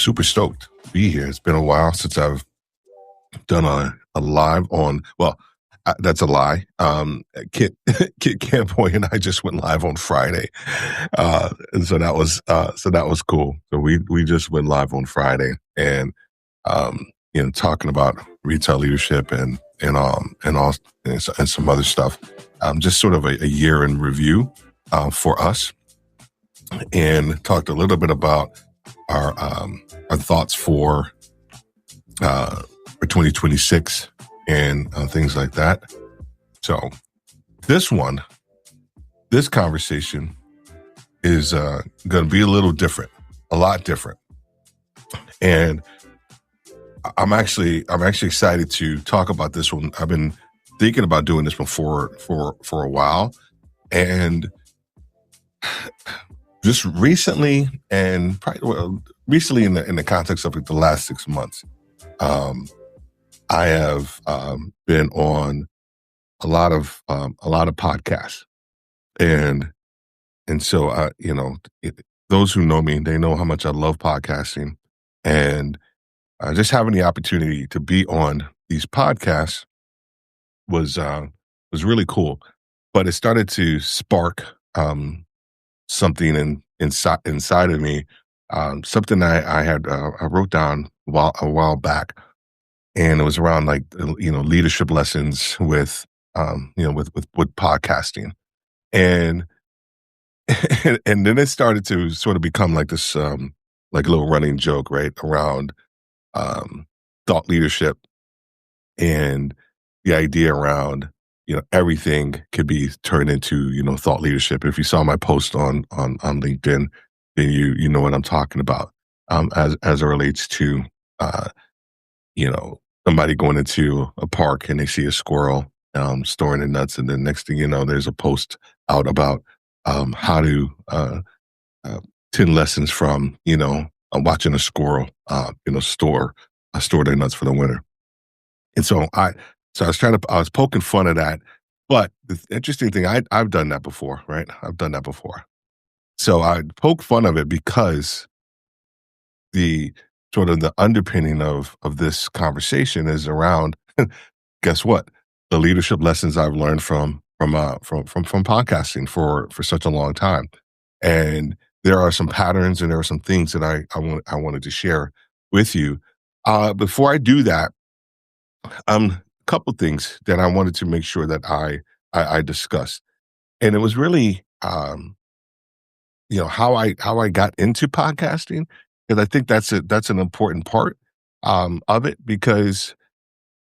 super stoked to be here. It's been a while since I've done a live on, well, that's a lie. Kit, Kit Campoy and I just went live on Friday. And so that was cool. So we just went live on Friday and, talking about retail leadership and some other stuff. Just sort of a year in review, for us, and talked a little bit about our thoughts for 2026 and things like that. So this conversation is going to be a little different, a lot different. And I'm actually excited to talk about this one. I've been thinking about doing this before for a while, and just recently, and probably recently in the context of the last 6 months, I have been on a lot of podcasts, and so those who know me, they know how much I love podcasting, and just having the opportunity to be on these podcasts was really cool. But it started to spark something inside of me, something I had I wrote down a while back, and it was around leadership lessons with podcasting, and and then it started to sort of become like this like a little running joke, right, around thought leadership and the idea around everything could be turned into thought leadership. If you saw my post on LinkedIn, then you know what I'm talking about, as it relates to somebody going into a park and they see a squirrel storing the nuts, and then next thing you know, there's a post out about how to 10 lessons from watching a squirrel store their nuts for the winter. And so I was poking fun at that. But the interesting thing, I've done that before, right? I've done that before. So I poke fun of it because the sort of the underpinning of this conversation is around, guess what? The leadership lessons I've learned from podcasting for such a long time. And there are some patterns and there are some things that I wanted to share with you. Before I do that, a couple things that I wanted to make sure that I discussed, and it was really how I got into podcasting, because I think that's an important part of it, because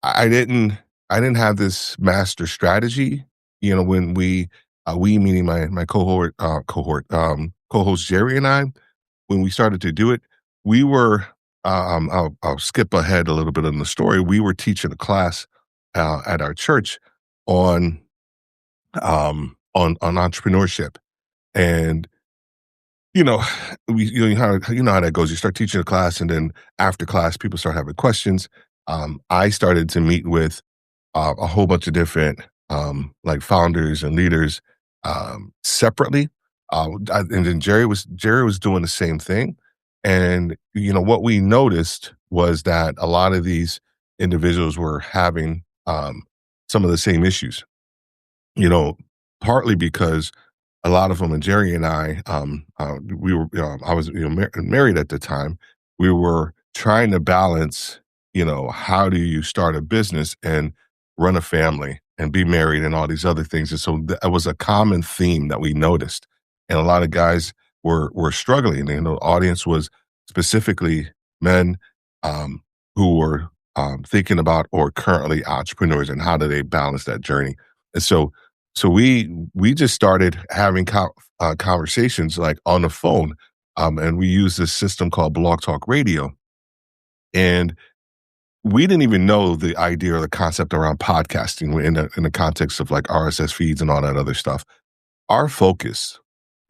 I didn't have this master strategy. When we meaning my co-host Jerry and I, when we started to do it, we were. I'll skip ahead a little bit in the story. We were teaching a class at our church on entrepreneurship, and you know how that goes. You start teaching a class, and then after class, people start having questions. I started to meet with a whole bunch of different like founders and leaders separately, and then Jerry was doing the same thing. And, what we noticed was that a lot of these individuals were having some of the same issues, partly because a lot of them, and Jerry and I, we were, I was married at the time. We were trying to balance, how do you start a business and run a family and be married and all these other things. And so that was a common theme that we noticed. And a lot of guys were struggling. The audience was specifically men who were thinking about or currently entrepreneurs, and how do they balance that journey. And so we just started having conversations like on the phone, and we used this system called Blog Talk Radio. And we didn't even know the idea or the concept around podcasting in the context of like RSS feeds and all that other stuff. Our focus,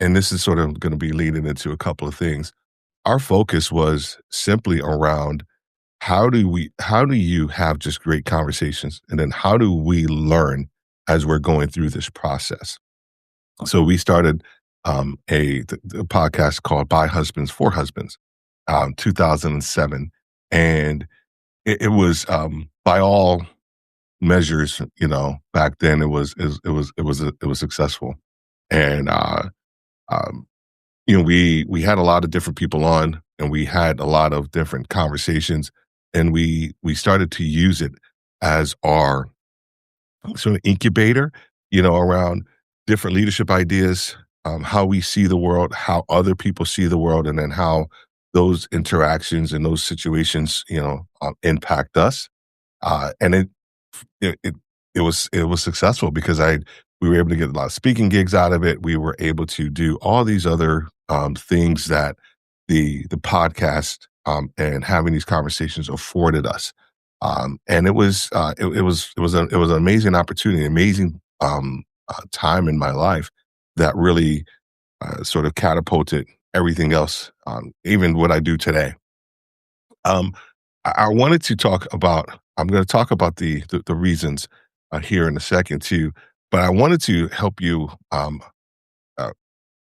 and this is sort of going to be leading into a couple of things. Our focus was simply around how do you have just great conversations, and then how do we learn as we're going through this process. So we started a podcast called By Husbands for Husbands, 2007, and it was by all measures, back then it was successful, and um, we had a lot of different people on, and we had a lot of different conversations, and we started to use it as our sort of incubator, around different leadership ideas, how we see the world, how other people see the world, and then how those interactions and those situations, impact us. And it it it was successful because I we were able to get a lot of speaking gigs out of it. We were able to do all these other things that the podcast and having these conversations afforded us. And it was an amazing opportunity, amazing time in my life that really sort of catapulted everything else, even what I do today. Um, I wanted to talk about. I'm going to talk about the reasons here in a second too, but I wanted to help you. Uh,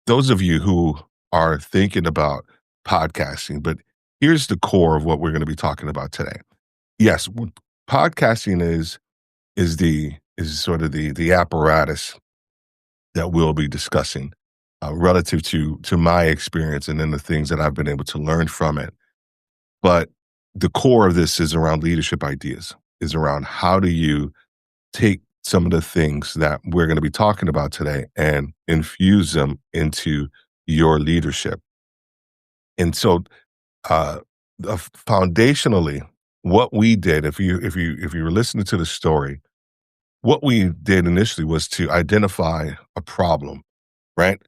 those of you who are thinking about podcasting, but here's the core of what we're going to be talking about today. Yes, podcasting is sort of the apparatus that we'll be discussing relative to my experience and then the things that I've been able to learn from it. But the core of this is around leadership ideas, is around how do you take some of the things that we're going to be talking about today and infuse them into your leadership. And so, uh, foundationally, what we did, if you were listening to the story, what we did initially was to identify a problem, right?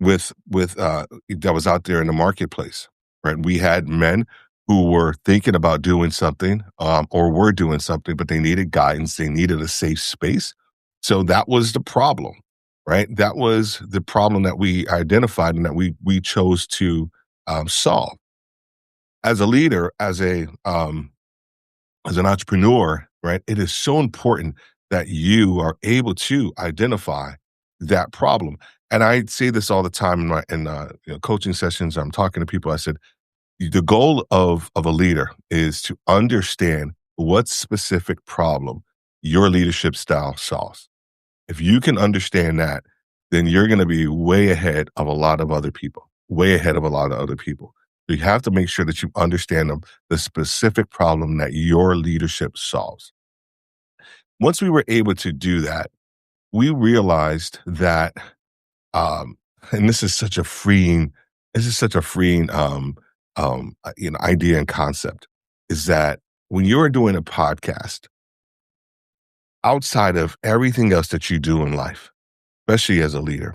With that was out there in the marketplace, right? We had men who were thinking about doing something, or were doing something, but they needed guidance. They needed a safe space. So that was the problem, right? That was the problem that we identified and that we chose to solve. As a leader, as an entrepreneur, right? It is so important that you are able to identify that problem. And I say this all the time in my coaching sessions. I'm talking to people. I said the goal of a leader is to understand what specific problem your leadership style solves. If you can understand that, then you're going to be way ahead of a lot of other people. Way ahead of a lot of other people. So you have to make sure that you understand the specific problem that your leadership solves. Once we were able to do that, we realized that, um, and this is such a freeing, idea and concept, is that when you're doing a podcast, outside of everything else that you do in life, especially as a leader,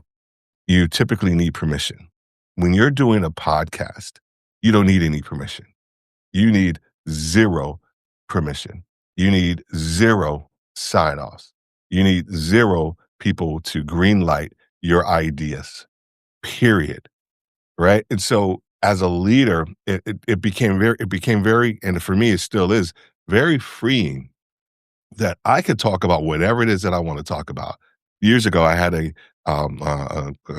you typically need permission. When you're doing a podcast, you don't need any permission. You need zero permission. You need zero sign-offs. You need zero people to green light your ideas, period, right? And so as a leader, it became very, and for me, it still is very freeing that I could talk about whatever it is that I want to talk about. Years ago, I had a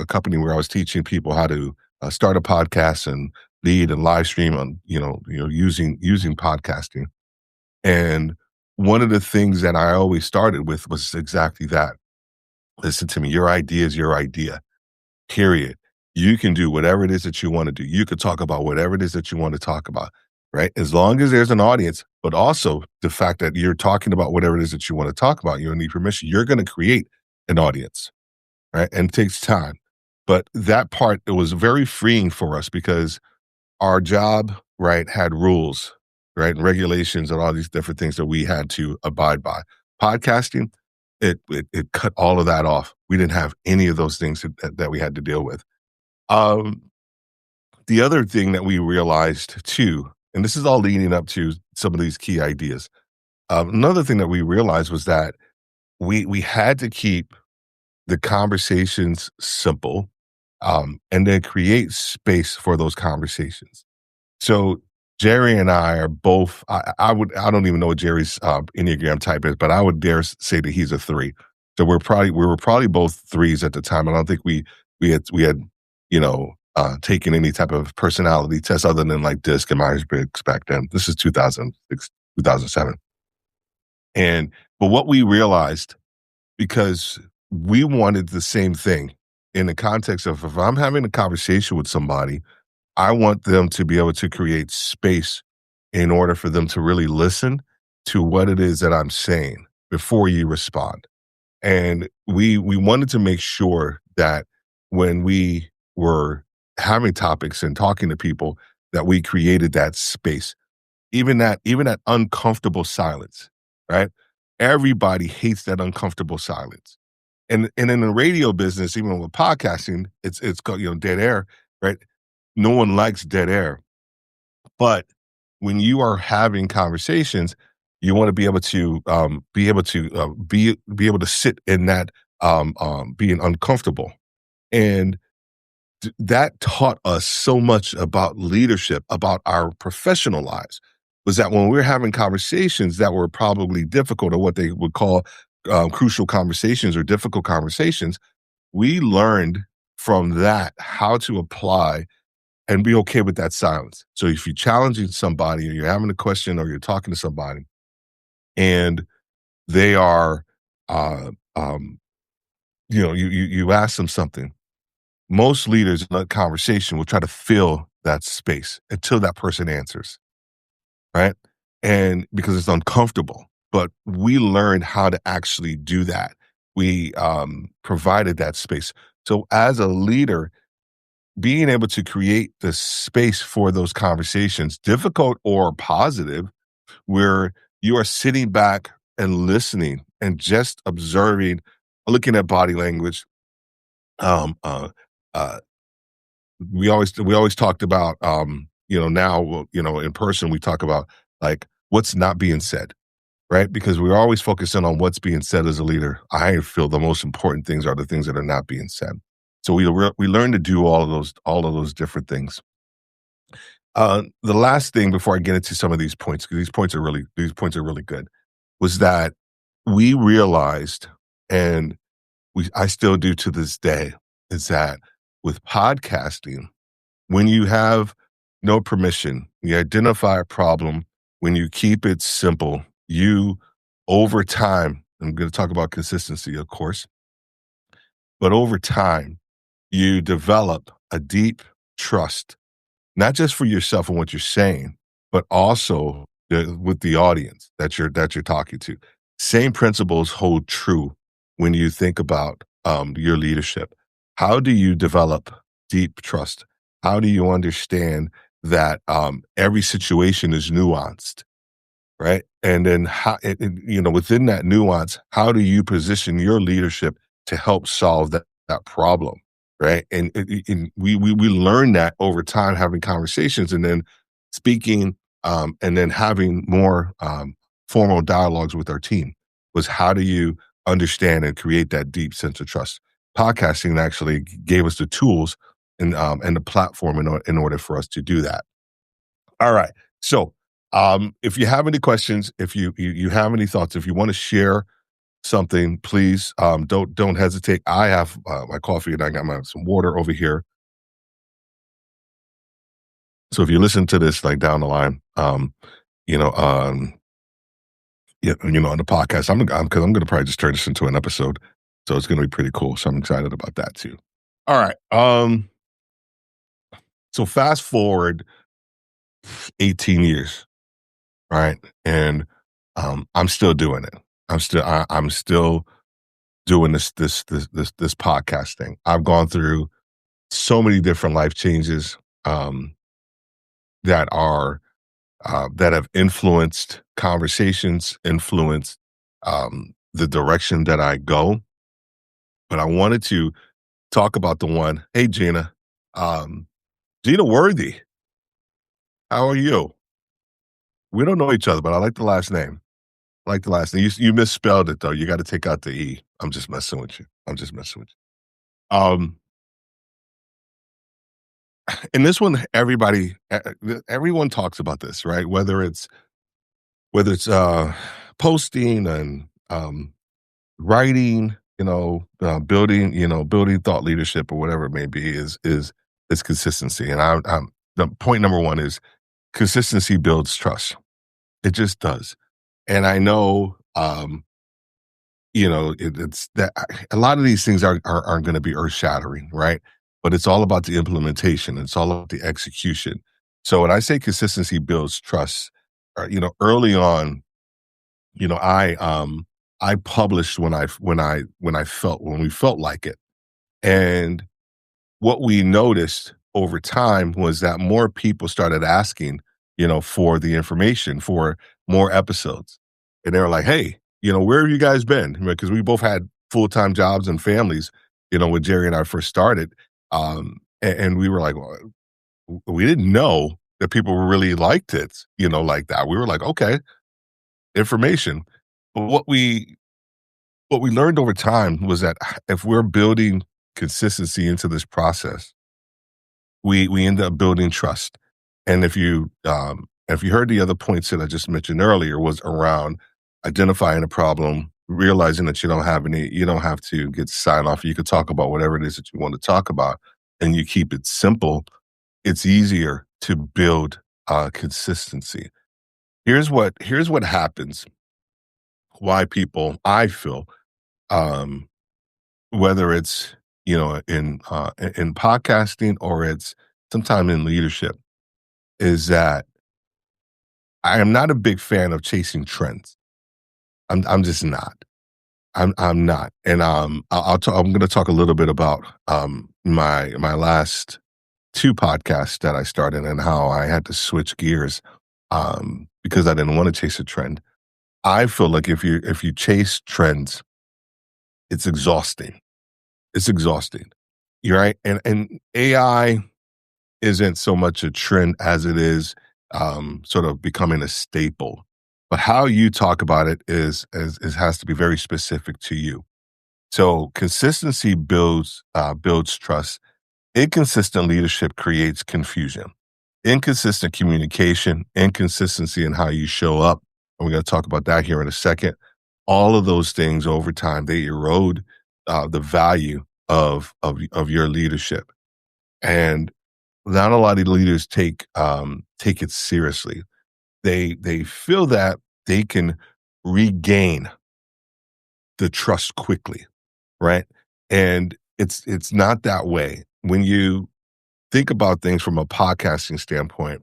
company where I was teaching people how to start a podcast and lead and live stream on using podcasting. And one of the things that I always started with was exactly that. Listen to me. Your idea is your idea. Period. You can do whatever it is that you want to do. You could talk about whatever it is that you want to talk about, right? As long as there's an audience, but also the fact that you're talking about whatever it is that you want to talk about, you don't need permission. You're going to create an audience, right? And it takes time. But that part, it was very freeing for us because our job, right, had rules, right, and regulations and all these different things that we had to abide by. Podcasting, it cut all of that off. We didn't have any of those things that we had to deal with. Um, the other thing that we realized too, and this is all leading up to some of these key ideas. Another thing that we realized was that we had to keep the conversations simple, and then create space for those conversations. So Jerry and I are both. I don't even know what Jerry's Enneagram type is, but I would dare say that he's a three. So we were probably both threes at the time. I don't think we had taken any type of personality test other than like DISC and Myers-Briggs back then. This is 2006, 2007. And but what we realized, because we wanted the same thing in the context of, if I'm having a conversation with somebody, I want them to be able to create space in order for them to really listen to what it is that I'm saying before you respond. And we wanted to make sure that when we were having topics and talking to people, that we created that space, even that uncomfortable silence, right? Everybody hates that uncomfortable silence. And in the radio business, even with podcasting, it's called, dead air, right? No one likes dead air. But when you are having conversations, you want to be able to sit in that being uncomfortable. And that taught us so much about leadership, about our professional lives, was that when we were having conversations that were probably difficult, or what they would call crucial conversations or difficult conversations, we learned from that how to apply and be okay with that silence. So if you're challenging somebody, or you're having a question, or you're talking to somebody, and they are, uh, you ask them something, most leaders in that conversation will try to fill that space until that person answers, right? And because it's uncomfortable, but we learned how to actually do that. We provided that space. So as a leader, being able to create the space for those conversations, difficult or positive, where you are sitting back and listening and just observing, looking at body language. Um, uh, uh, we always talked about, now, well, in person we talk about like what's not being said, right? Because we're always focusing on what's being said as a leader. I feel the most important things are the things that are not being said. So we learn to do all of those different things. The last thing before I get into some of these points, because these points are really good, was that we realized, and I still do to this day, is that with podcasting, when you have no permission, you identify a problem, when you keep it simple, you, over time, I'm going to talk about consistency, of course, but over time, you develop a deep trust, not just for yourself and what you're saying, but also with the audience that you're talking to. Same principles hold true when you think about your leadership. How do you develop deep trust? How do you understand that every situation is nuanced, right? And then within that nuance, how do you position your leadership to help solve that problem, right? And we learn that over time, having conversations, and then speaking, and then having more formal dialogues with our team, was how do you understand and create that deep sense of trust? Podcasting actually gave us the tools and the platform in order for us to do that. All right. So, if you have any questions, if you have any thoughts, if you want to share something, please, don't hesitate. I have my coffee, and I got some water over here. So if you listen to this like down the line, you know, um, on the podcast, because I'm going to probably just turn this into an episode, so it's going to be pretty cool. So I'm excited about that too. All right. So fast forward 18 years, right? And I'm still doing it. I'm still doing this podcast thing. I've gone through so many different life changes um, that are that have influenced conversations, influenced the direction that I go. But I wanted to talk about the one. Hey, Gina, um, Gina Worthy, how are you? We don't know each other, but I like the last name. I like the last name. You misspelled it though. You got to take out the e. I'm just messing with you. I'm just messing with you. And this one, everyone talks about this, right? Whether it's posting and writing, building thought leadership or whatever it may be, is is consistency. And the point number one is consistency builds trust. It just does. And I know, it's that a lot of these things aren't going to be earth shattering, right? But it's all about the implementation. It's all about the execution. So when I say consistency builds trust, early on, I published when we felt like it, and what we noticed over time was that more people started asking, for the information for more episodes. And they were like, hey, where have you guys been? Because we both had full-time jobs and families, when Jerry and I first started. And we were like, well, we didn't know that people really liked it, like that. We were like, okay, information. But what we learned over time was that if we're building consistency into this process, we end up building trust. And if you heard the other points that I just mentioned earlier was around identifying a problem, realizing that you don't have to get sign off. You could talk about whatever it is that you want to talk about, and you keep it simple. It's easier to build consistency. Here's what happens. Why people, I feel, um, whether it's in podcasting or it's sometime in leadership, is that I am not a big fan of chasing trends. I'm just not. I'm not. And I'm going to talk a little bit about my last two podcasts that I started and how I had to switch gears because I didn't want to chase a trend. I feel like if you chase trends, it's exhausting. It's exhausting. You're right. And AI isn't so much a trend as it is sort of becoming a staple. But how you talk about it is has to be very specific to you. So consistency builds trust. Inconsistent leadership creates confusion. Inconsistent communication, inconsistency in how you show up. And we're going to talk about that here in a second. All of those things over time, they erode the value of your leadership. And not a lot of leaders take it seriously. They feel that they can regain the trust quickly, right? And it's not that way. When you think about things from a podcasting standpoint,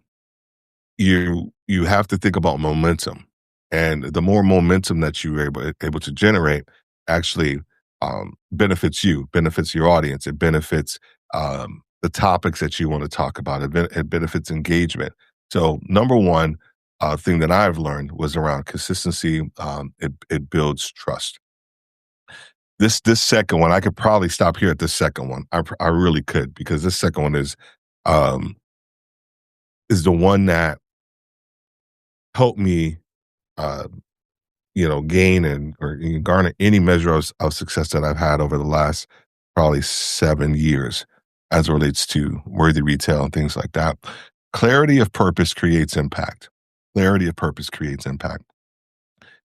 you have to think about momentum, and the more momentum that you're able to generate actually benefits you, benefits your audience, it benefits the topics that you want to talk about, it benefits engagement. So number one thing that I've learned was around consistency. It builds trust. This second one, I could probably stop here at this second one. I really could, because this second one um, is the one that helped me, uh, gain or garner any measure of success that I've had over the last probably 7 years as it relates to worthy retail and things like that. Clarity of purpose creates impact. Clarity of purpose creates impact.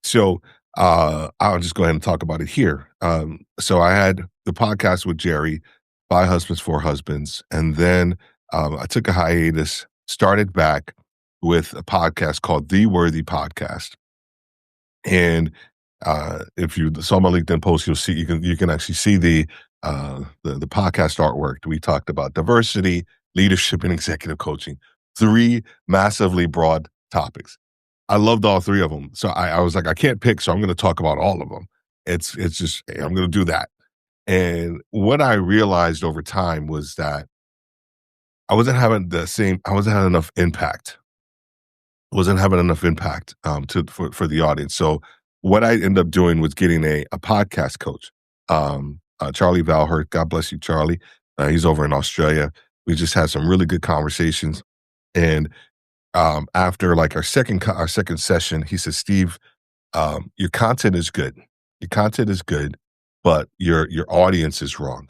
So I'll just go ahead and talk about it here. So I had the podcast with Jerry, Five Husbands, Four Husbands, and then I took a hiatus, started back with a podcast called The Worthy Podcast. And if you saw my LinkedIn post, you can actually see the podcast artwork. We talked about diversity, leadership, and executive coaching. Three massively broad topics. I loved all three of them. So I was like, I can't pick, so I'm going to talk about all of them. It's just, hey, I'm going to do that. And what I realized over time was that I wasn't having enough impact. Wasn't having enough impact for the audience. So what I ended up doing was getting a podcast coach, Charlie Valhurt. God bless you, Charlie. He's over in Australia. We just had some really good conversations. And after like our second session, he said, Steve, your content is good. Your content is good, but your audience is wrong.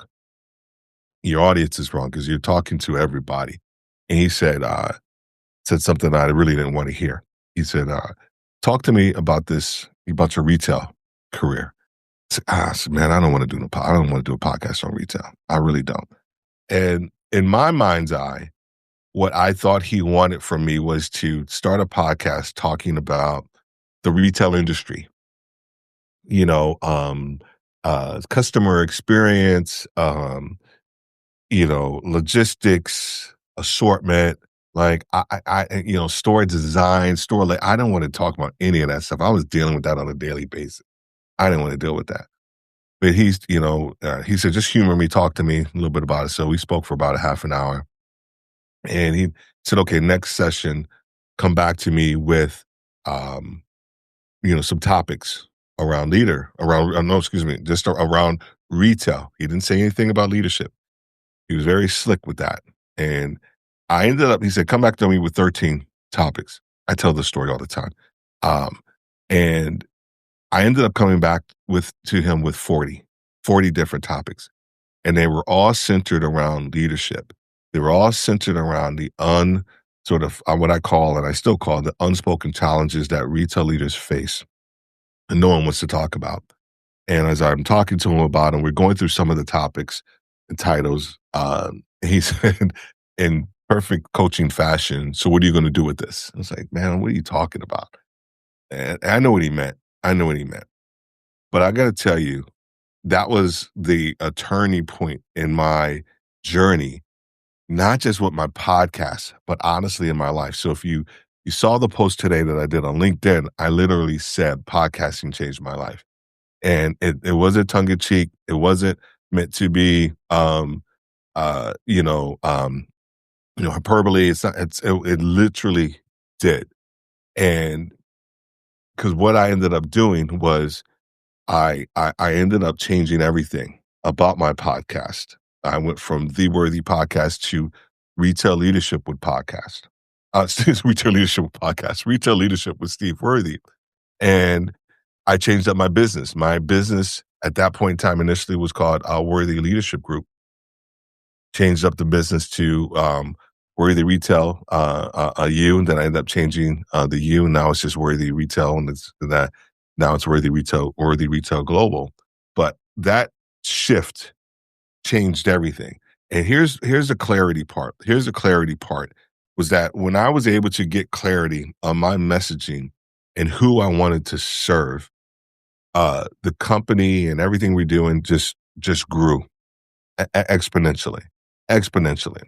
Your audience is wrong because you're talking to everybody. And he said something I really didn't want to hear. He said, talk to me about your retail career. I said, man, I don't want to do a podcast on retail. I really don't. And in my mind's eye, what I thought he wanted from me was to start a podcast talking about the retail industry, you know, customer experience, logistics, assortment, like store design, store like I don't want to talk about any of that stuff. I was dealing with that on a daily basis. I didn't want to deal with that. But he said, just humor me, talk to me a little bit about it. So we spoke for about a half an hour. And he said, okay, next session, come back to me with, um, some topics around no, excuse me, just around retail. He didn't say anything about leadership. He was very slick with that. And he said, come back to me with 13 topics. I tell this story all the time. Um, and I ended up coming back to him with 40 different topics. And they were all centered around leadership. They were all centered around the what I call, and I still call, the unspoken challenges that retail leaders face and no one wants to talk about. And as I'm talking to him about them, we're going through some of the topics and titles. He said, in perfect coaching fashion, so what are you going to do with this? I was like, man, what are you talking about? And I know what he meant. I know what he meant. But I got to tell you, that was a turning point in my journey, not just with my podcast, but honestly in my life. So if you saw the post today that I did on LinkedIn, I literally said podcasting changed my life. And it wasn't tongue in cheek. It wasn't meant to be hyperbole. It literally did. And because what I ended up doing was I ended up changing everything about my podcast. I went from The Worthy Podcast to Retail Leadership with Podcast. Retail Leadership with Podcast. Retail Leadership with Steve Worthy. And I changed up my business. My business at that point in time initially was called Worthy Leadership Group. Changed up the business to Worthy Retail U, and then I ended up changing the U, and now it's just Worthy Retail, and now it's Worthy Retail Global. But that shift changed everything. And here's the clarity part. Here's the clarity part was that when I was able to get clarity on my messaging and who I wanted to serve, the company and everything we're doing just grew exponentially. Exponentially.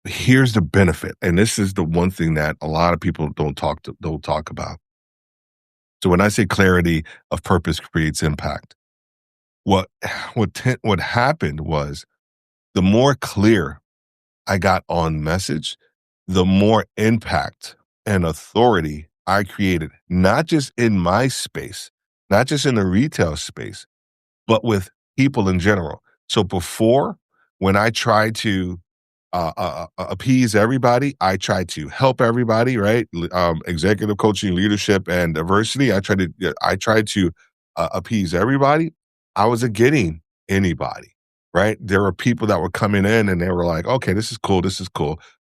Here's the benefit, and this is the one thing that a lot of people don't talk about. So when I say clarity of purpose creates impact, what happened was the more clear I got on message, the more impact and authority I created, not just in my space, not just in the retail space, but with people in general. So before, when I tried to appease everybody, I tried to help everybody, right? Executive coaching, leadership, and diversity. I tried to appease everybody. I wasn't getting anybody, right? There were people that were coming in and they were like, okay, this is cool,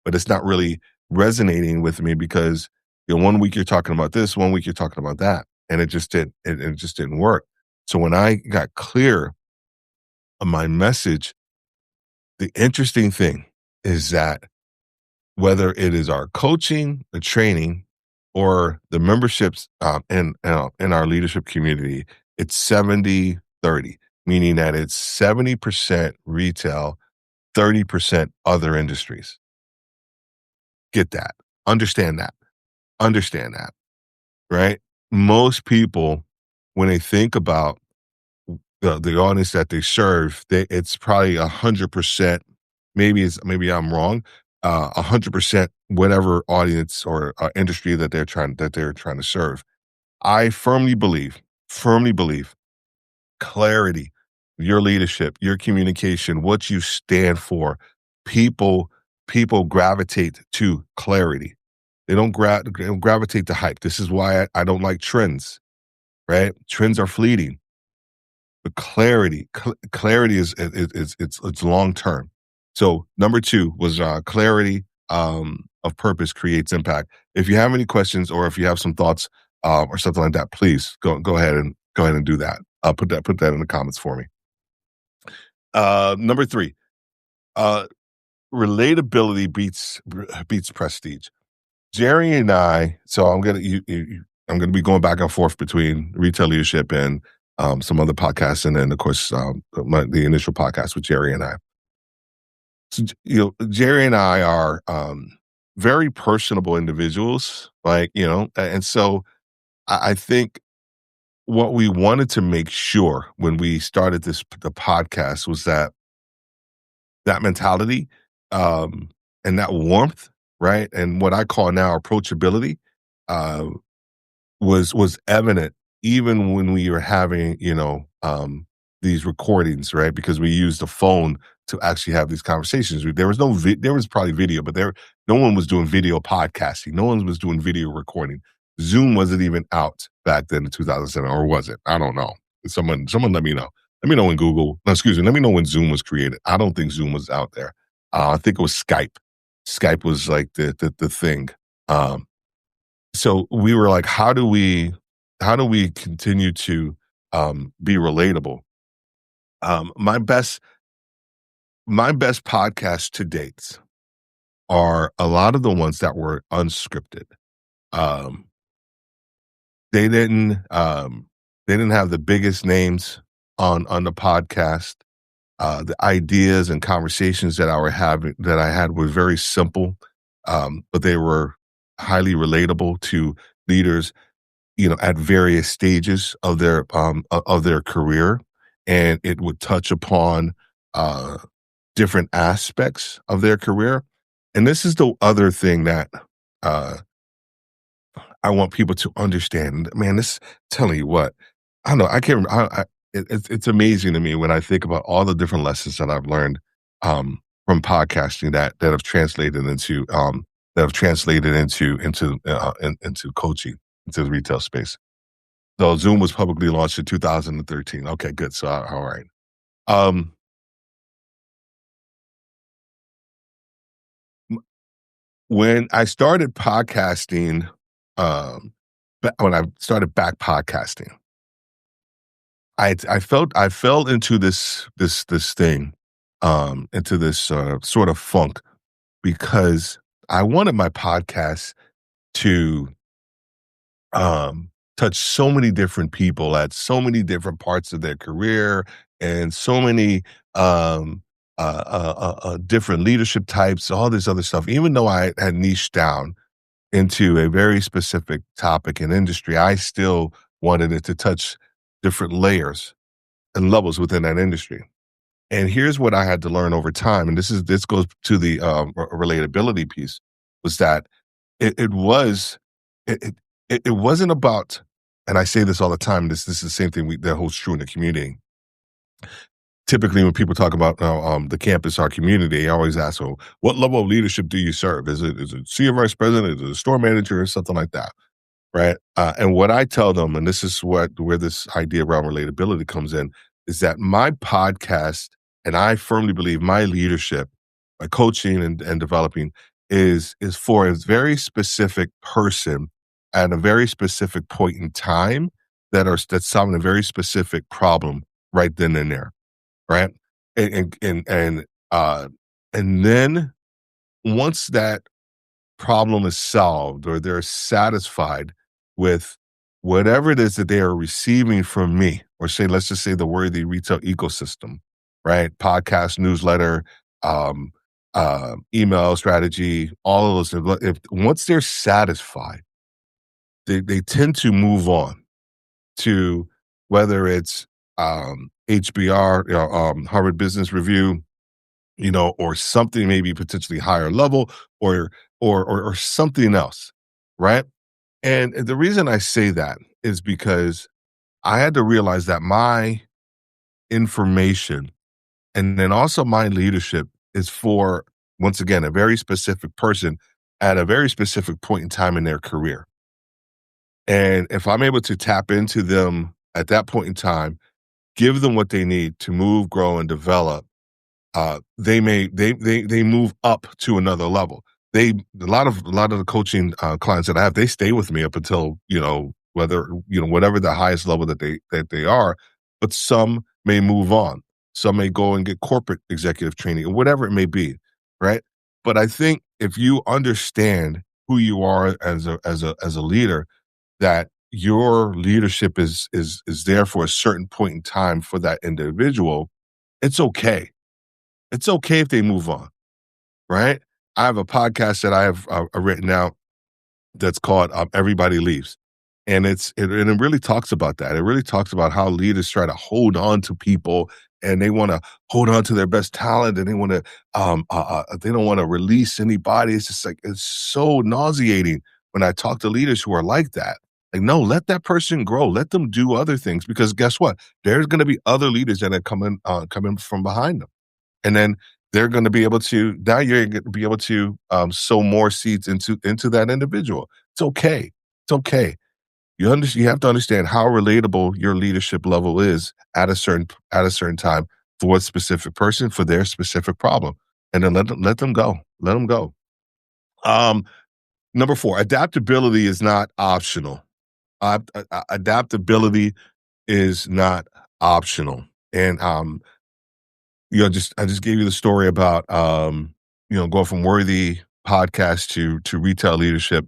but it's not really resonating with me because 1 week you're talking about this, 1 week you're talking about that, and it just didn't work. So when I got clear on my message, the interesting thing is that whether it is our coaching, the training, or the memberships in our leadership community, it's 70-30, meaning that it's 70% retail, 30% other industries. Get that. Understand that. Understand that, right? Most people, when they think about the audience that they serve, it's probably 100%. Maybe I'm wrong. 100% whatever audience or industry that they're trying to serve. I firmly believe clarity, your leadership, your communication, what you stand for. People people gravitate to clarity. They don't gravitate to hype. This is why I don't like trends. Right? Trends are fleeting. But clarity is it's long term. So number 2 was clarity of purpose creates impact. If you have any questions or if you have some thoughts or something like that, please go ahead and do that. Put that in the comments for me. Number 3, relatability beats prestige. Jerry and I, so I'm gonna be going back and forth between retail leadership and some other podcasts, and then of course the initial podcast with Jerry and I. So, Jerry and I are very personable individuals, like and so I think what we wanted to make sure when we started the podcast was that mentality, um, and that warmth, right? And what I call now approachability, uh, was evident even when we were having, these recordings, right? Because we used the phone to actually have these conversations. There was there was probably video, but no one was doing video podcasting. No one was doing video recording. Zoom wasn't even out back then in 2007, or was it? I don't know. Someone let me know. Let me know when no, excuse me, let me know when Zoom was created. I don't think Zoom was out there. I think it was Skype. Skype was like the thing. Um, so we were like, how do we continue to be relatable? Um, my best my best podcasts to date are a lot of the ones that were unscripted. Um, they didn't um, they didn't have the biggest names on the podcast. The ideas and conversations that I had were very simple, but they were highly relatable to leaders, at various stages of their career, and it would touch upon uh, different aspects of their career. And this is the other thing that uh, I want people to understand. Man, this telling you what, I don't know. I can't. It's amazing to me when I think about all the different lessons that I've learned from podcasting that have translated into coaching, into the retail space. So Zoom was publicly launched in 2013. Okay, good. So all right. Um, when I started podcasting, when I started back podcasting, I fell into this thing, into this sort of funk because I wanted my podcast to touch so many different people at so many different parts of their career and so many different leadership types, all this other stuff. Even though I had niched down into a very specific topic and industry, I still wanted it to touch different layers and levels within that industry. And here's what I had to learn over time, and this goes to the relatability piece, was that it, it was it, it wasn't about, and I say this all the time. This is the same thing that holds true in the community. Typically, when people talk about the campus, our community, I always ask, "Well, what level of leadership do you serve? Is it senior vice president? Is it a store manager, or something like that?" Right? And what I tell them, and this is where this idea around relatability comes in, is that my podcast, and I firmly believe my leadership, my coaching and developing is for a very specific person at a very specific point in time that's solving a very specific problem right then and there, right? And and then once that problem is solved or they're satisfied with whatever it is that they are receiving from me, or say, let's just say the worthy retail ecosystem, right? Podcast, newsletter, um, email strategy, all of those. If once they're satisfied, they tend to move on to whether it's HBR, Harvard Business Review, or something maybe potentially higher level, or or something else, right? And the reason I say that is because I had to realize that my information and then also my leadership is for, once again, a very specific person at a very specific point in time in their career. And if I'm able to tap into them at that point in time, give them what they need to move, grow, and develop, they move up to another level. A lot of the coaching clients that I have, they stay with me up until whatever the highest level that they are. But some may move on. Some may go and get corporate executive training or whatever it may be. right? But I think if you understand who you are as a leader, that your leadership is there for a certain point in time for that individual, it's okay. It's okay if they move on, right? I have a podcast that I have written out that's called Everybody Leaves. And it really talks about that. It really talks about how leaders try to hold on to people and they want to hold on to their best talent and they don't want to release anybody. It's just like it's so nauseating when I talk to leaders who are like that. Like, no, let that person grow. Let them do other things because guess what? There's going to be other leaders that are coming from behind them. And then they're gonna be able to now you're gonna be able to, sow more seeds into that individual. It's okay. It's okay. You have to understand how relatable your leadership level is at a certain time for a specific person, for their specific problem, and then let them go. Let them go. Um, Number 4, adaptability is not optional. Adaptability is not optional, and, just I just gave you the story about going from Worthy podcast to retail leadership,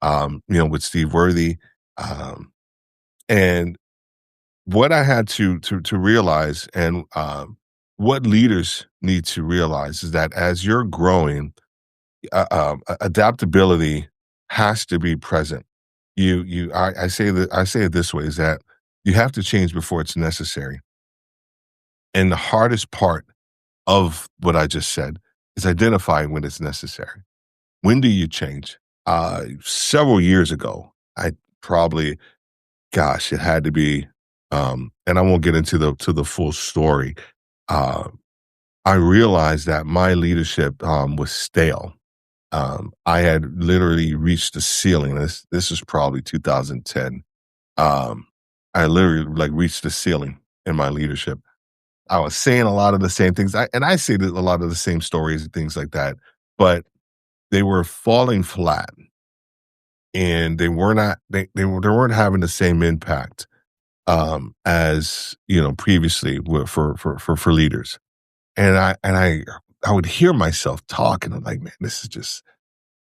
with Steve Worthy. Um, and what I had to realize and what leaders need to realize is that as you're growing, adaptability has to be present. I say that I say it this way is that you have to change before it's necessary. And the hardest part of what I just said is identifying when it's necessary. When do you change? Several years ago, I probably, gosh, it had to be, and I won't get into the full story. Uh, I realized that my leadership was stale. I had literally reached the ceiling. This is probably 2010. Um, I literally like reached the ceiling in my leadership. I was saying a lot of the same things. I say that a lot of the same stories and things like that, but they were falling flat and they were not they weren't having the same impact as previously for leaders. And I would hear myself talk and I'm like, man, this is just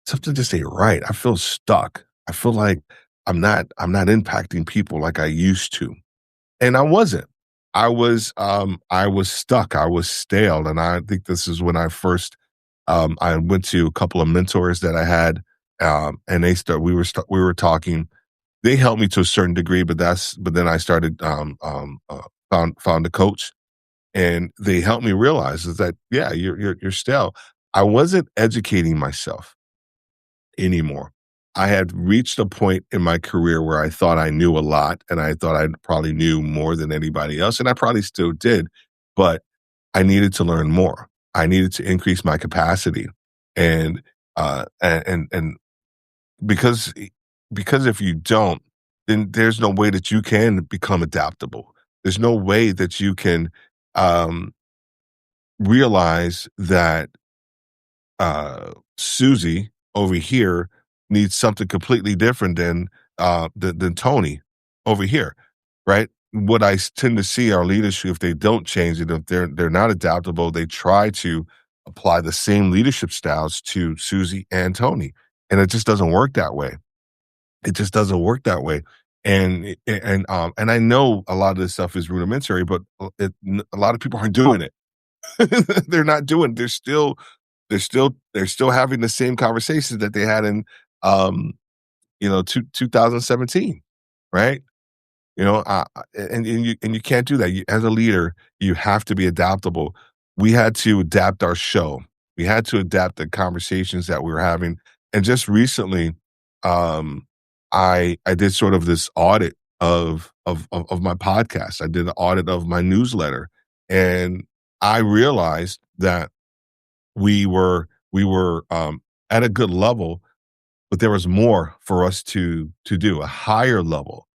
something just ain't right. I feel stuck. I feel like I'm not impacting people like I used to. And I wasn't. I was stuck. I was stale, and I think this is when I first, I went to a couple of mentors that I had, and we were talking. They helped me to a certain degree, but then I started, found a coach, and they helped me realize is that, yeah, you're stale. I wasn't educating myself anymore. I had reached a point in my career where I thought I knew a lot and I thought I probably knew more than anybody else, and I probably still did, but I needed to learn more. I needed to increase my capacity. And and because because if you don't, then there's no way that you can become adaptable. There's no way that you can um realize that Susie over here needs something completely different than Tony over here, right? What tend to see our leadership, if they don't change it, if they're not adaptable, they try to apply the same leadership styles to Susie and Tony, and it just doesn't work that way. It just doesn't work that way. And I know a lot of this stuff is rudimentary, but a lot of people aren't doing it. They're not doing. They're still having the same conversations that they had in, um, 2017, right? And you can't do that. As a leader, you have to be adaptable. We had to adapt our show. We had to adapt the conversations that we were having. And just recently, um, I did sort of this audit of my podcast. I did an audit of my newsletter, and I realized that we were at a good level, but there was more for us to do, a higher level,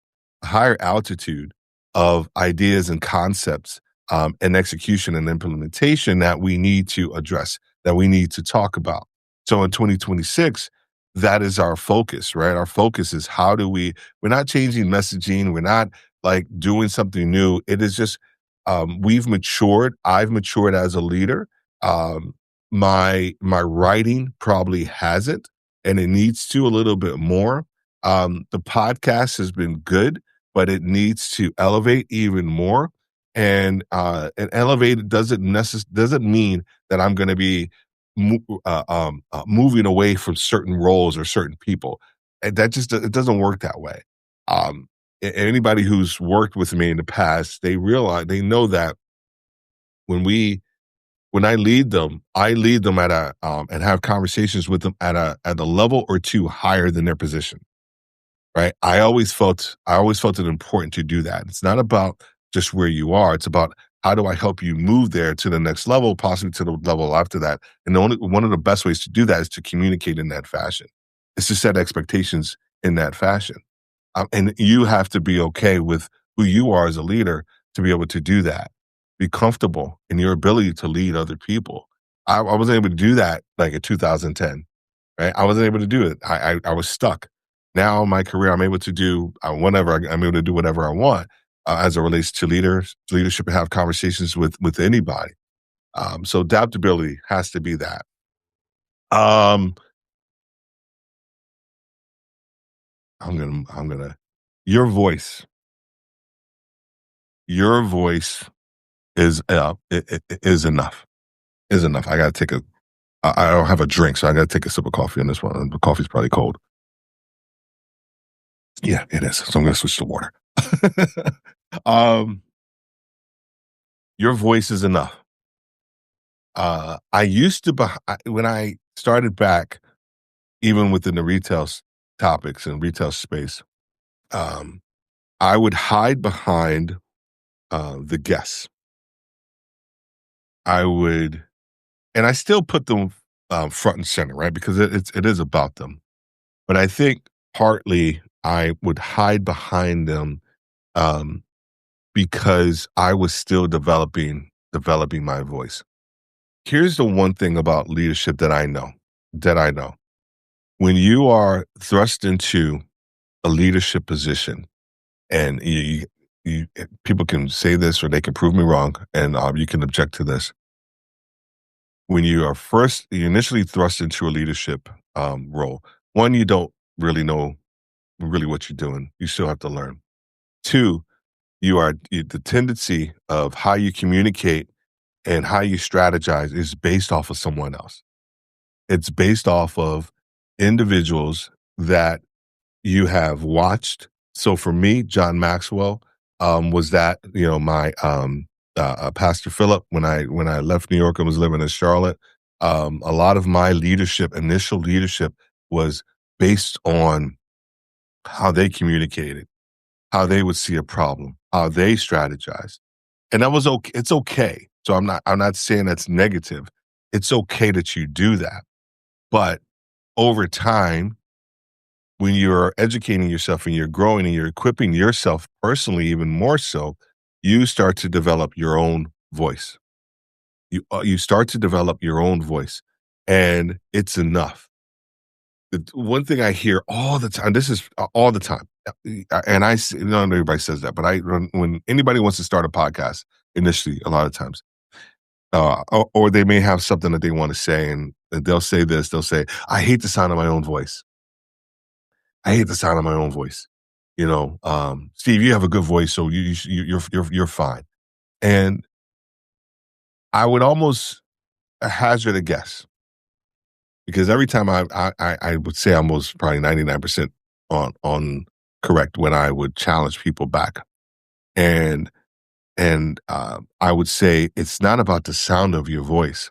a higher altitude of ideas and concepts, and execution and implementation that we need to address, that we need to talk about. So in 2026, that is our focus, right? Our focus is we're not changing messaging, we're not like doing something new. It is just we've matured. I've matured as a leader. My writing probably hasn't, and it needs to a little bit more. The podcast has been good, but it needs to elevate even more. And elevate doesn't mean that I'm going to be moving away from certain roles or certain people. And that just it doesn't work that way. Um, Anybody who's worked with me in the past, they know that when we when I lead them at a and have conversations with them at a level or two higher than their position, right? I always felt it important to do that. It's not about just where you are. It's about how do I help you move there to the next level, possibly to the level after that. And one of the best ways to do that is to communicate in that fashion. It's to set expectations in that fashion. And you have to be okay with who you are as a leader to be able to do that. Be comfortable in your ability to lead other people. I wasn't able to do that like in 2010, right? I wasn't able to do it. I was stuck. Now in my career, I'm able to do I'm able to do whatever I want as it relates to leadership, and have conversations with anybody. So adaptability has to be that. Um, I'm gonna your voice, your voice is enough. Is enough. I gotta take a. I don't have a drink, so I gotta take a sip of coffee on this one. The coffee's probably cold. Yeah, it is. So I'm gonna switch to water. um, your voice is enough. I used to when I started back, even within the topics and retail space. Um, I would hide behind the guests. I would, and I still put them front and center, right? Because it is about them. But I think partly I would hide behind them um, because I was still developing my voice. Here's the one thing about leadership that I know. When you are thrust into a leadership position, and people can say this or they can prove me wrong, and you can object to this. When you initially thrust into a leadership role, one, you don't really know really what you're doing. You still have to learn. Two, the tendency of how you communicate and how you strategize is based off of someone else. It's based off of individuals that you have watched. So for me, John Maxwell was that, my Pastor Philip, when I left New York and was living in Charlotte. A lot of my initial leadership was based on how they communicated, how they would see a problem, how they strategize. And that was okay. It's okay. So I'm not saying that's negative. It's okay that you do that. But over time, when you're educating yourself and you're growing and you're equipping yourself personally, even more so, you start to develop your own voice. You start to develop your own voice, and it's enough. The one thing I hear all the time, this is all the time, and not everybody says that, but when anybody wants to start a podcast initially, a lot of times, or they may have something that they want to say, and they'll say this, they'll say, "I hate the sound of my own voice. I hate the sound of my own voice." Steve, you have a good voice, so you're fine. And I would almost hazard a guess, because every time I would say I was probably 99% on correct when I would challenge people back. And I would say it's not about the sound of your voice,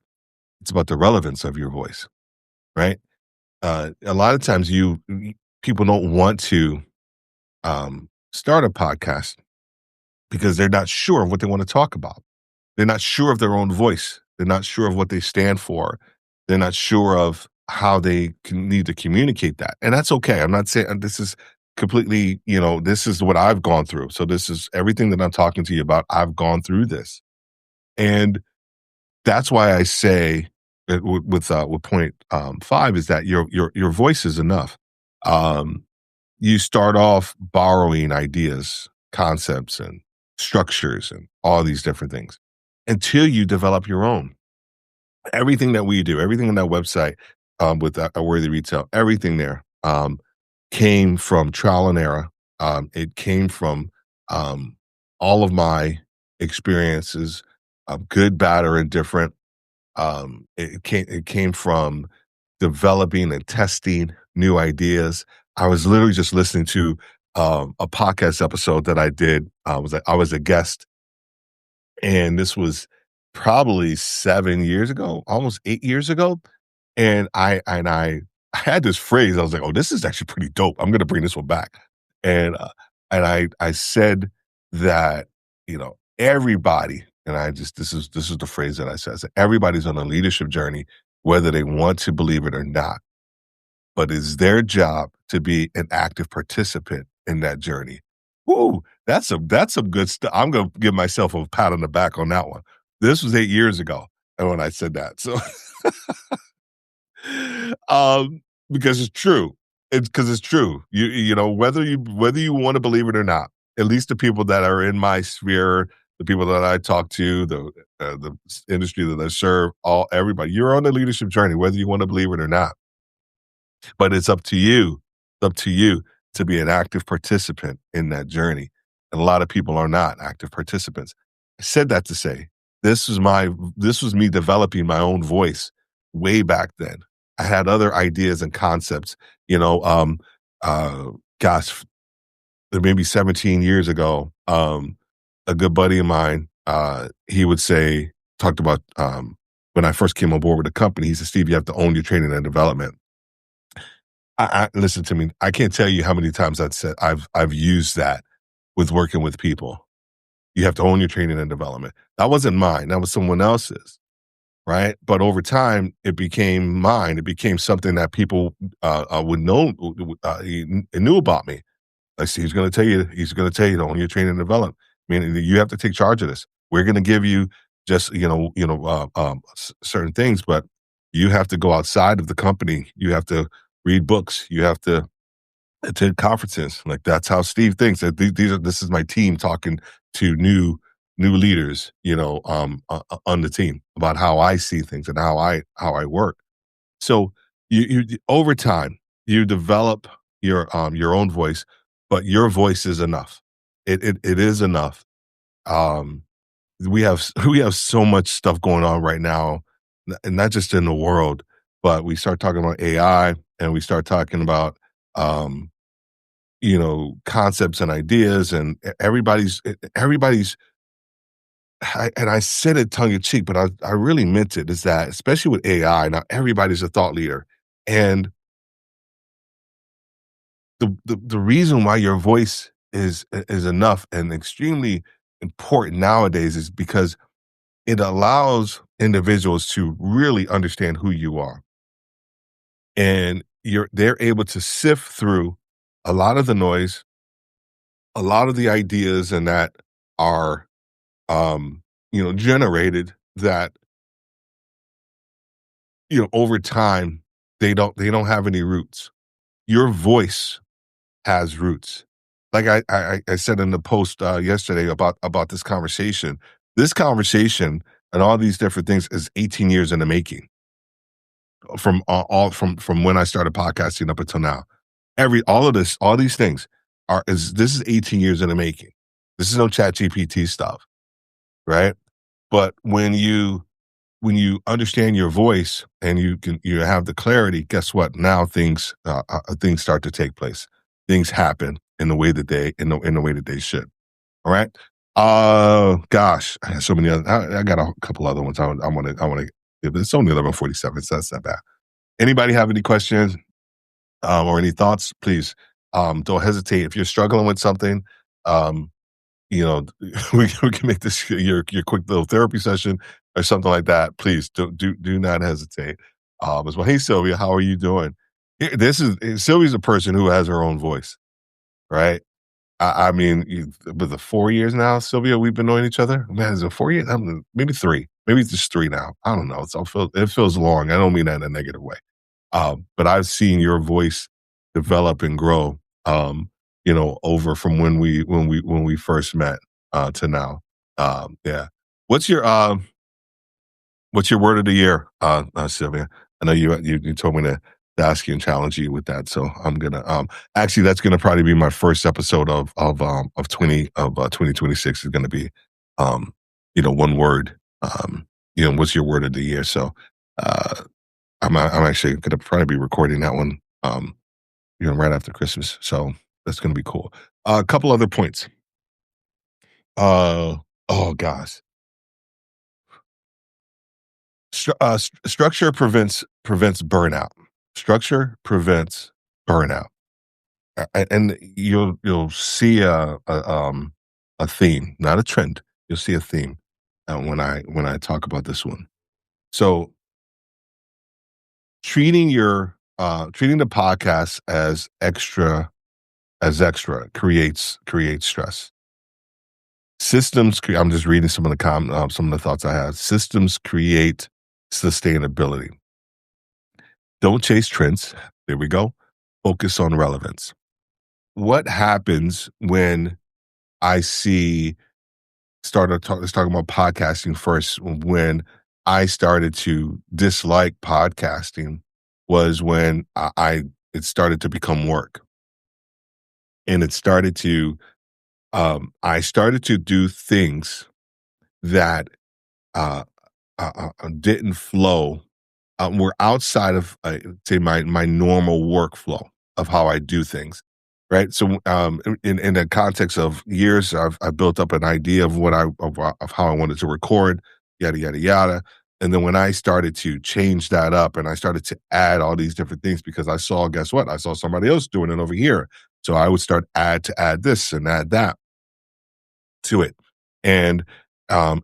it's about the relevance of your voice, right? A lot of times people don't want to start a podcast because they're not sure of what they want to talk about. They're not sure of their own voice. They're not sure of what they stand for. They're not sure of how they need to communicate that. And that's okay. I'm not saying this is completely, this is what I've gone through. So this is everything that I'm talking to you about. I've gone through this. And that's why I say with point 5 is that your voice is enough. You start off borrowing ideas, concepts, and structures, and all these different things until you develop your own. Everything that we do, everything on that website, with a Worthy Retail, everything there, came from trial and error. It came from, um, all of my experiences, good, bad, or indifferent. It came from developing and testing new ideas. I was literally just listening to, a podcast episode that I did. I was a guest, and this was probably 7 years ago, almost 8 years ago, and I had this phrase. I was like, "Oh, this is actually pretty dope. I'm gonna bring this one back." And I said that, everybody, and I just this is the phrase that I said. I said, "Everybody's on a leadership journey, whether they want to believe it or not, but it's their job to be an active participant in that journey." Woo, that's some good stuff. I'm gonna give myself a pat on the back on that one. This was 8 years ago, and when I said that, so, because it's true. It's true. Whether you wanna believe it or not, at least the people that are in my sphere, the people that I talk to, the industry that I serve, everybody, you're on a leadership journey, whether you wanna believe it or not. But it's up to you. It's up to you to be an active participant in that journey. And a lot of people are not active participants. I said that to say this was me developing my own voice way back then. I had other ideas and concepts, you know, uh gosh, maybe 17 years ago, a good buddy of mine, he would say, talked about when I first came on board with the company, he said, "Steve, you have to own your training and development." I listen to me. I can't tell you how many times I've used that with working with people. You have to own your training and development. That wasn't mine. That was someone else's, right? But over time, it became mine. It became something that people would know, knew about me. Like, see, he's going to tell you to own your training and development. Meaning that you have to take charge of this. We're going to give you just, certain things, but you have to go outside of the company. You have to read books. You have to attend conferences. Like, that's how Steve thinks. That this is my team talking to new leaders, on the team about how I see things and how I work. So over time, you develop your own voice, but your voice is enough. It is enough. Um, we have so much stuff going on right now, and not just in the world, but we start talking about AI, and we start talking about, um, concepts and ideas, and everybody's. And I said it tongue in cheek, but I really meant it. Is that especially with AI now, everybody's a thought leader, and the reason why your voice is enough and extremely important nowadays is because it allows individuals to really understand who you are, and they're able to sift through a lot of the noise, a lot of the ideas, and that are generated, that over time they don't have any roots. Your voice has roots. Like I said in the post yesterday about this conversation. This conversation and all these different things is 18 years in the making, from all from when I started podcasting up until now. All these things this is 18 years in the making. This is no chat GPT stuff, right? But when you understand your voice and you have the clarity, guess what? Now things start to take place. Things happen in the way that they should. All right. Gosh, I have so many other. I got a couple other ones. I want to. It's only 11:47, so that's not bad. Anybody have any questions, or any thoughts? Please, don't hesitate. If you're struggling with something, um, you know, we can make this your quick little therapy session or something like that. Please do not hesitate. As well. Hey, Sylvia, how are you doing? Sylvia's a person who has her own voice, right? I mean, with the 4 years now, Sylvia, we've been knowing each other. Man, is it 4 years? Maybe three. Maybe it's just three now. I don't know. It feels long. I don't mean that in a negative way. But I've seen your voice develop and grow. Over from when we first met to now. Yeah. What's your What's your word of the year, Sylvia? I know you told me to ask you and challenge you with that, so I'm gonna actually that's gonna probably be my first episode of 2026 is gonna be um one word. What's your word of the year? So uh I'm actually gonna probably be recording that one right after Christmas. So that's gonna be cool. A couple other points. Oh gosh. Structure prevents burnout. Structure prevents burnout, and you'll see a theme, not a trend. You'll see a theme when I talk about this one. So treating the podcast as extra creates stress. I'm just reading some of the thoughts I had. Systems create sustainability. Don't chase trends. There we go. Focus on relevance. What happens when I see let's talk about podcasting first. When I started to dislike podcasting was when it started to become work. And I started to do things that uh, didn't flow were outside of say my normal workflow of how I do things, right? So in the context of years, I've built up an idea of of how I wanted to record, yada yada yada. And then when I started to change that up and I started to add all these different things because I saw, guess what? I saw somebody else doing it over here. So I would start add this and add that to it. And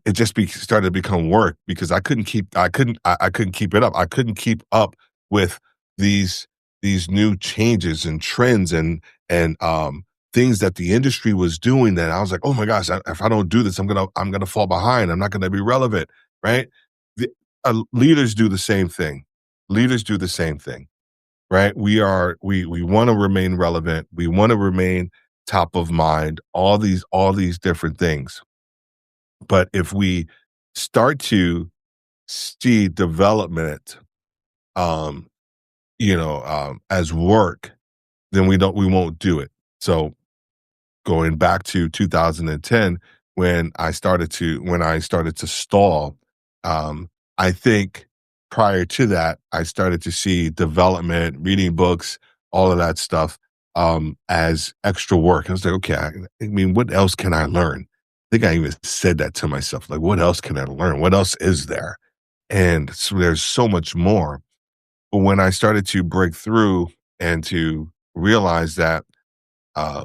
it just started to become work because I couldn't keep it up. I couldn't keep up with these these new changes and trends and things that the industry was doing that I was like, "Oh my gosh, if I don't do this, I'm gonna fall behind. I'm not gonna be relevant." Right? Leaders do the same thing. Leaders do the same thing, right? We want to remain relevant. We want to remain top of mind. All these different things. But if we start to see development, um, as work, then we won't do it. So going back to 2010 when I started to stall, I think prior to that I started to see development, reading books, all of that stuff as extra work. I was like, okay, I mean, what else can I learn? I think I even said that to myself, like, what else can I learn? What else is there? And so there's so much more. But when I started to break through and to realize that I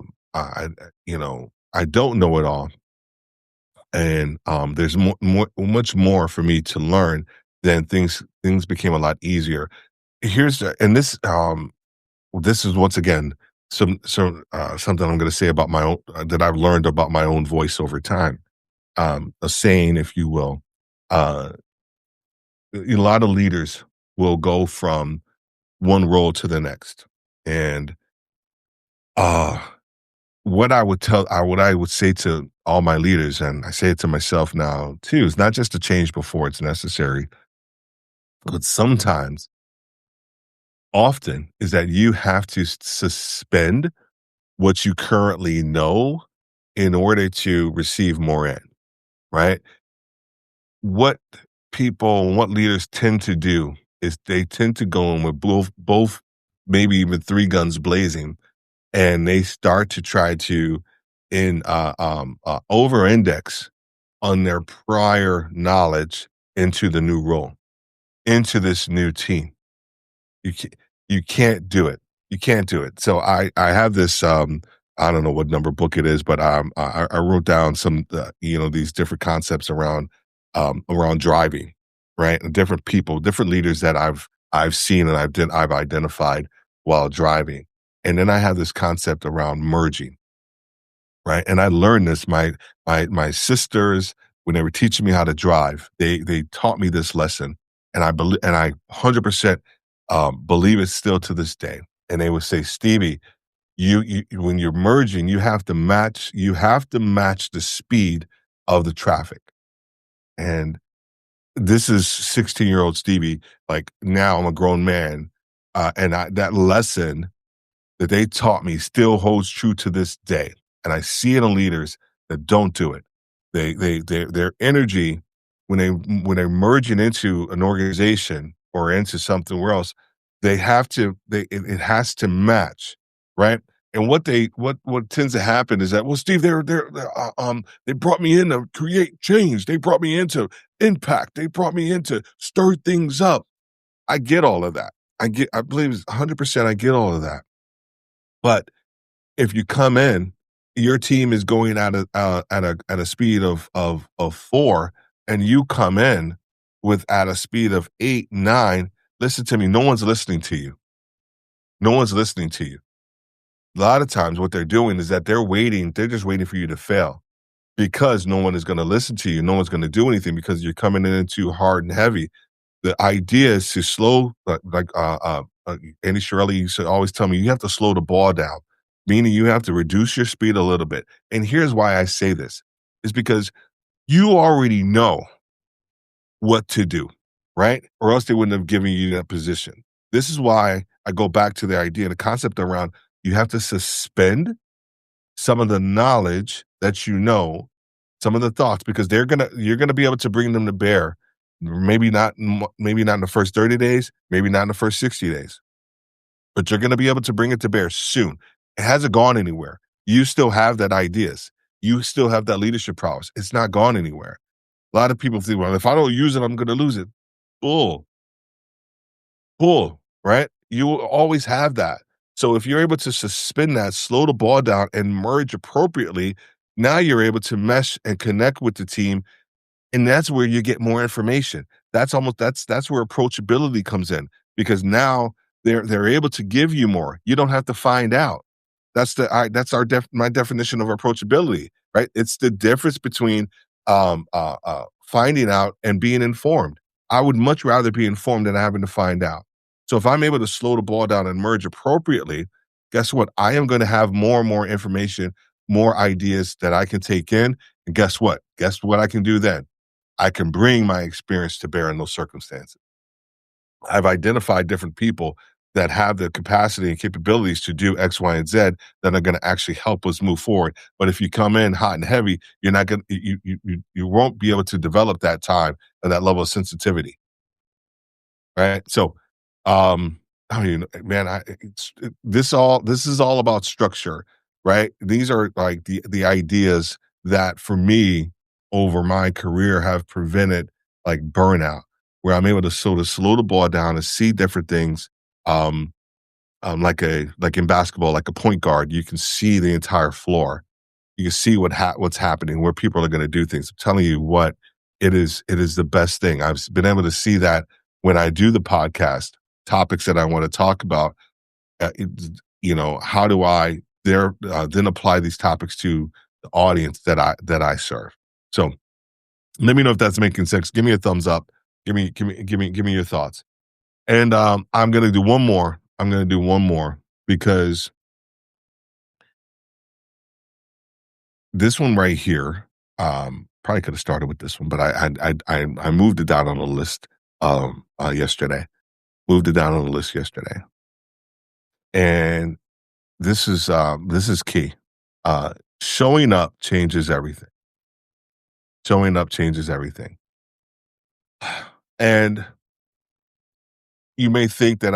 don't know it all, and there's much more for me to learn. Then things became a lot easier. Here's the, and this is once again something I'm going to say about my own that I've learned about my own voice over time. A saying, if you will. Uh, a lot of leaders will go from one role to the next, and uh what I would say to all my leaders, and I say it to myself now too, is not just to change before it's necessary, but sometimes, often, is that you have to suspend what you currently know in order to receive more in, right? What what leaders tend to do is they tend to go in with both maybe even three guns blazing, and they start to try to over index on their prior knowledge into the new role, into this new team. You can't, you can't do it. You can't do it. So I have this I don't know what number book it is, but I wrote down some these different concepts around driving, right? And different people, different leaders that I've seen and I've identified while driving. And then I have this concept around merging, right? And I learned this. My sisters, when they were teaching me how to drive, they taught me this lesson, and I 100% believe it still to this day. And they would say, Stevie, you when you're merging, you have to match the speed of the traffic. And this is 16-year-old Stevie. Like, now I'm a grown man, and that lesson that they taught me still holds true to this day, and I see it in leaders that don't do it. Their energy when they're merging into an organization or into something else, they have to it has to match, right? And what tends to happen is that, well, Steve, they brought me in to create change. They brought me in to impact. They brought me in to stir things up. I get all of that. I believe it's 100%. I get all of that. But if you come in, your team is going at a speed of 4, and you come in with at a speed of 8, 9. Listen to me, no one's listening to you. No one's listening to you. A lot of times what they're doing is that they're just waiting for you to fail because no one is gonna listen to you. No one's gonna do anything because you're coming in too hard and heavy. The idea is to slow, Andy Shirelli used to always tell me, you have to slow the ball down, meaning you have to reduce your speed a little bit. And here's why I say this, is because you already know what to do, right? Or else they wouldn't have given you that position. This is why I go back to the idea, the concept around you have to suspend some of the knowledge that you know, some of the thoughts, because you're gonna be able to bring them to bear. Maybe not in the first 30 days, maybe not in the first 60 days, but you're gonna be able to bring it to bear soon. It hasn't gone anywhere. You still have that ideas. You still have that leadership prowess. It's not gone anywhere. A lot of people think, well, if I don't use it, I'm gonna lose it. Bull. Bull, right? You will always have that. So if you're able to suspend that, slow the ball down, and merge appropriately, now you're able to mesh and connect with the team, and that's where you get more information. That's where approachability comes in, because now they're able to give you more. You don't have to find out. That's my definition of approachability, right? It's the difference between finding out and being informed. I would much rather be informed than having to find out. So if I'm able to slow the ball down and merge appropriately, guess what? I am going to have more and more information, more ideas that I can take in. And guess what? Guess what I can do then? I can bring my experience to bear in those circumstances. I've identified different people that have the capacity and capabilities to do X, Y, and Z that are going to actually help us move forward. But if you come in hot and heavy, you're not going you won't be able to develop that time and that level of sensitivity, right? So, I mean, man, this is all about structure, right? These are like the ideas that for me over my career have prevented like burnout, where I'm able to sort of slow the ball down and see different things. Um, like in basketball, like a point guard, you can see the entire floor. You can see what's happening, where people are going to do things. I'm telling you what, it is the best thing. I've been able to see that when I do the podcast, topics that I want to talk about. It, how do I then apply these topics to the audience that I serve? So let me know if that's making sense. Give me a thumbs up. Give me your thoughts. And I'm gonna do one more. I'm gonna do one more because this one right here, probably could have started with this one, but I moved it down on the list yesterday. Moved it down on the list yesterday, and this is key. Showing up changes everything. Showing up changes everything. And you may think that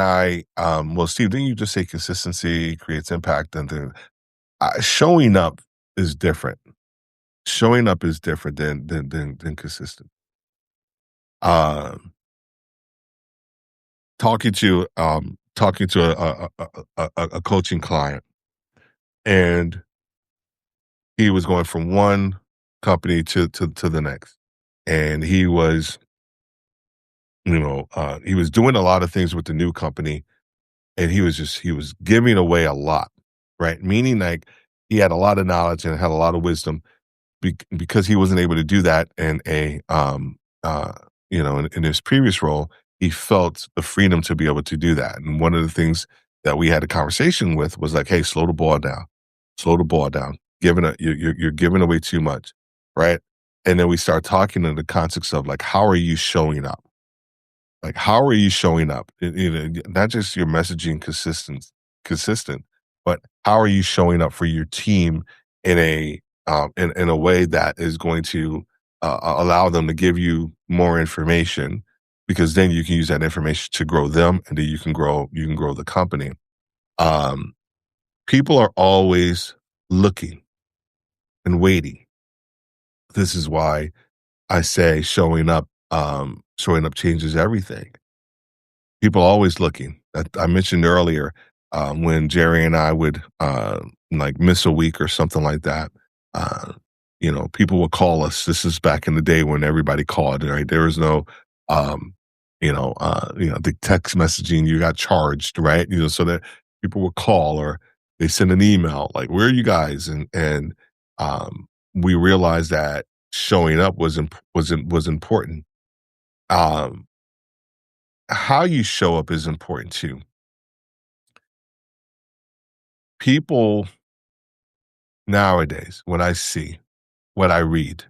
well, Steve, didn't you just say consistency creates impact? And then showing up is different. Showing up is different than consistent. Um, talking to a coaching client, and he was going from one company to the next, and he was doing a lot of things with the new company, and he was giving away a lot, right? Meaning, like, he had a lot of knowledge and had a lot of wisdom, because he wasn't able to do that in his previous role. He felt the freedom to be able to do that. And one of the things that we had a conversation with was like, hey, slow the ball down. Slow the ball down. You're giving away too much, right? And then we start talking in the context of like, how are you showing up? Like, how are you showing up? Not just your messaging consistent, but how are you showing up for your team in in a way that is going to allow them to give you more information, because then you can use that information to grow them, and then you can grow the company. Um, People are always looking and waiting. This is why I say showing up changes everything. People are always looking. I mentioned earlier, when Jerry and I would, like, miss a week or something like that, uh, people would call us. This is back in the day when everybody called, right? There was no, um, the text messaging, you got charged, right? So that people would call, or they send an email like, "Where are you guys?" We realized that showing up was important. Um, how you show up is important too. People nowadays, what I see, what I read,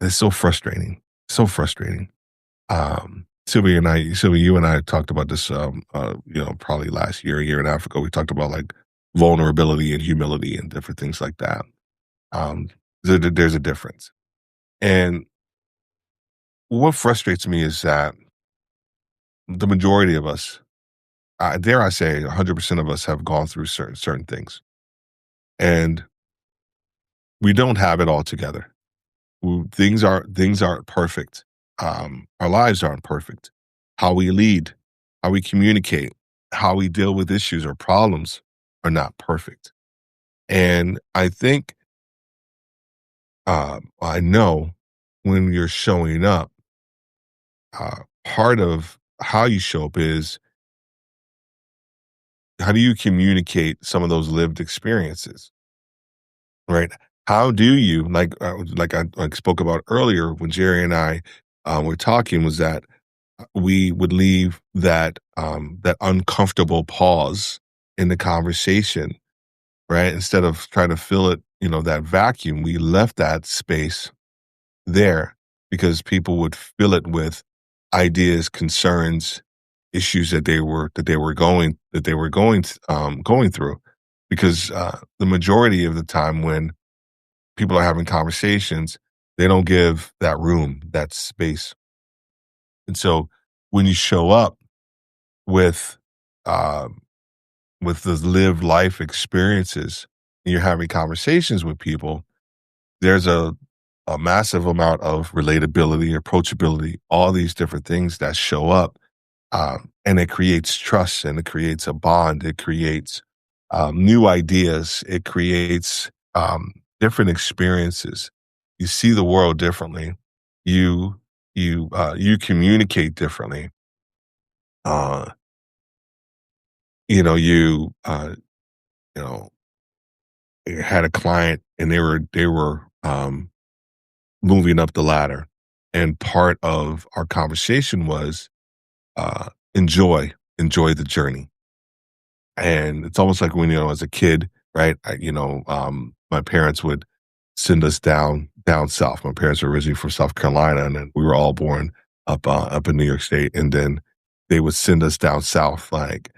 it's so frustrating, so frustrating. Sylvia, you and I talked about this, probably last year, a year and a half ago. We talked about like vulnerability and humility and different things like that. Um, there's a difference. And what frustrates me is that the majority of us, dare I say, 100% of us have gone through certain things, and we don't have it all together. Things aren't perfect. Our lives aren't perfect. How we lead, how we communicate, how we deal with issues or problems are not perfect. And I think, I know when you're showing up, part of how you show up is, how do you communicate some of those lived experiences, right? How do you, like I spoke about earlier when Jerry and I were talking, was that we would leave that uncomfortable pause in the conversation, right? Instead of trying to fill it, that vacuum, we left that space there because people would fill it with ideas, concerns, issues that they were going through. Because the majority of the time when people are having conversations, they don't give that room, that space. And so when you show up with um, with the lived life experiences, and you're having conversations with people, there's a massive amount of relatability, approachability, all these different things that show up, and it creates trust, and it creates a bond. It creates new ideas. It creates different experiences. You see the world differently. You you communicate differently. Uh, you know, you you know, had a client, and they were moving up the ladder, and part of our conversation was, enjoy the journey. And it's almost like when, as a kid, right? My parents would send us down south. My parents were originally from South Carolina, and then we were all born up in New York State. And then they would send us down south, like,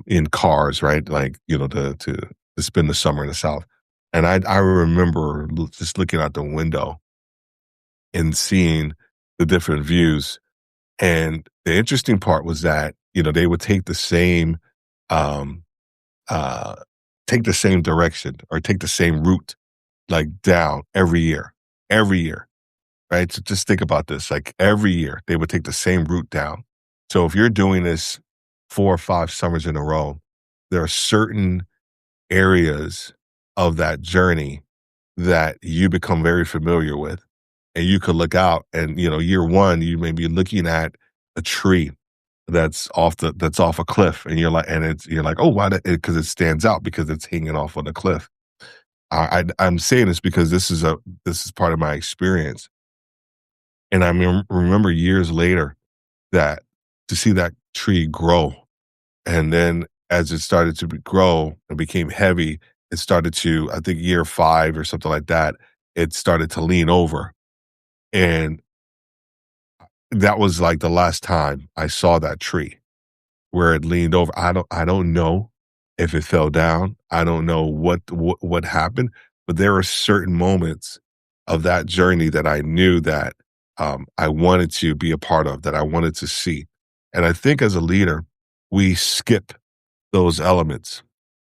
in cars, right? Like, to spend the summer in the South. And I remember just looking out the window and seeing the different views. And the interesting part was that, they would um, uh, take the same direction, or take the same route, like, down every year, right? So just think about this, like, every year they would take the same route down. So if you're doing this 4 or 5 summers in a row, there are certain areas of that journey that you become very familiar with, and you could look out and, year 1, you may be looking at a tree that's off a cliff, and you're like, "Oh, why?" Because it stands out because it's hanging off on the cliff. I'm saying this because this is part of my experience, and I remember years later that to see that tree grow, and then as it started to grow and became heavy, it started to, I think year 5 or something like that, it started to lean over, And that was like the last time I saw that tree where it leaned over. I don't know if it fell down. I don't know what happened, but there are certain moments of that journey that I knew that I wanted to be a part of, that I wanted to see. And I think as a leader, we skip those elements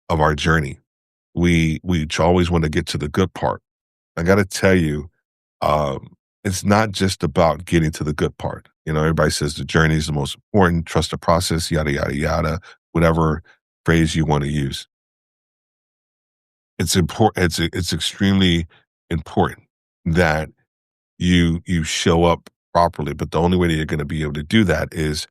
of our journey. We always want to get to the good part. I got to tell you, it's not just about getting to the good part. Everybody says the journey is the most important. Trust the process. Yada yada yada. Whatever phrase you want to use, it's important. It's extremely important that you show up properly. But the only way that you're going to be able to do that is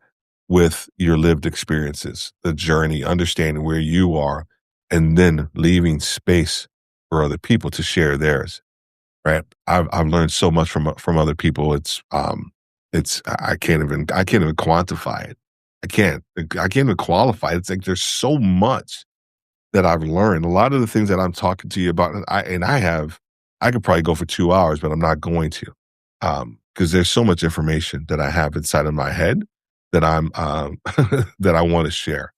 with your lived experiences, the journey, understanding where you are, and then leaving space for other people to share theirs. Right. I've learned so much from other people. It's I can't even quantify it. I can't even qualify it. It's like there's so much that I've learned. A lot of the things that I'm talking to you about, I could probably go for 2 hours, but I'm not going to. Because there's so much information that I have inside of my head that I'm that I want to share.